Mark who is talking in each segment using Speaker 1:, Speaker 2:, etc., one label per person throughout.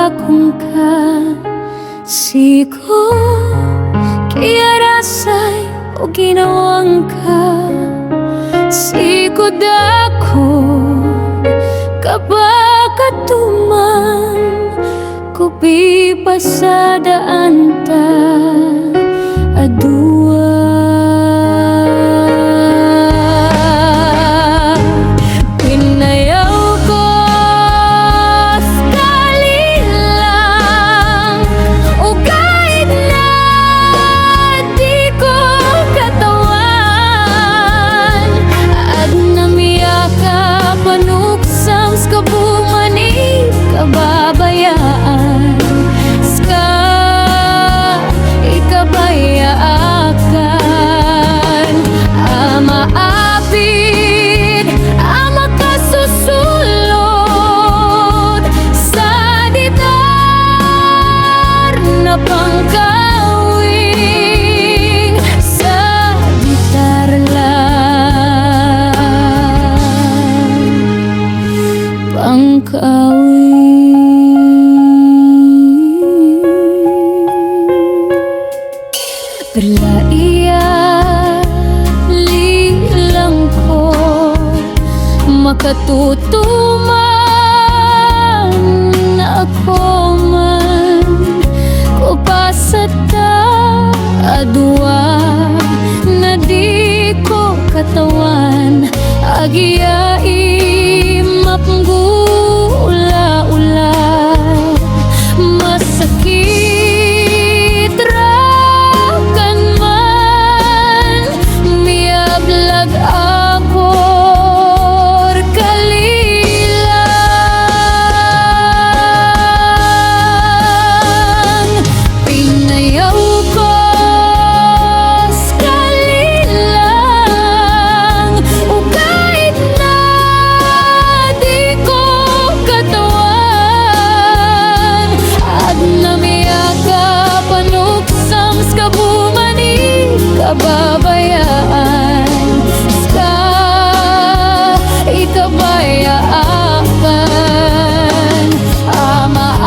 Speaker 1: akong ka Sigo kaya rasay o ginawang ka Sigo dako kabakatuman Kupi pasadaan ta adua Pinayaw ko sekali lang O kahit na di ko katawan At namiyaka panuksam sa kabumani kababayaan Ska ikabayaakan Amaapid ama kasusulod Sa ditar na pangkawing Sa ditar lang pangkawing Berlaiya lilang ko Makatutuman ako man Kupasata adwa Na di ko katawan Agiyai mapngula-ula Masakit rakan man Miablag akor kalilang Pinayaw ko sekali lang O kahit na di ko katawan At namiyaka panuksam sa kabumani kababayaan Ska ikabayaakan Amaapit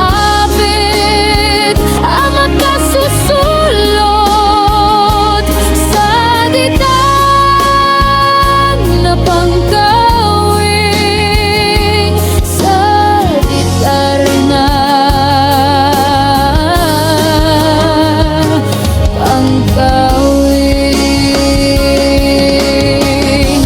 Speaker 1: ama kasusulod Sa ditan na pangkawing Sa ditar na pangkawing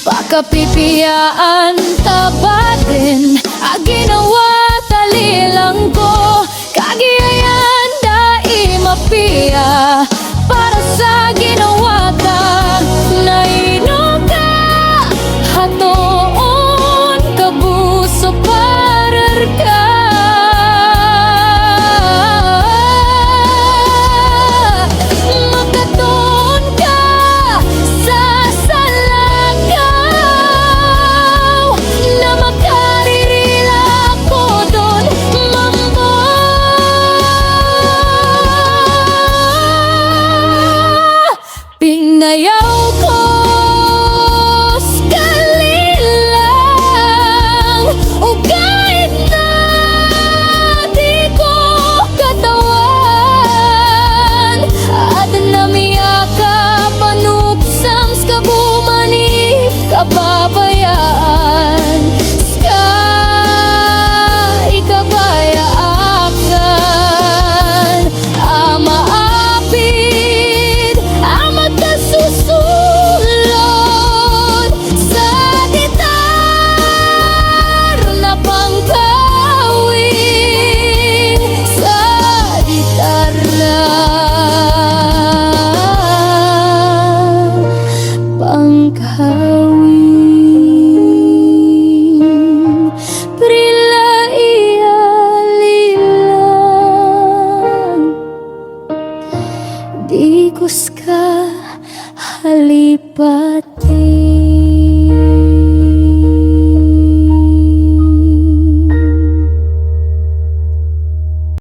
Speaker 1: Pakapipiyaan tabatin Aginawa talilang ko Kagiyayan dai mapiya Para sa ginawa ka Naino ka Hato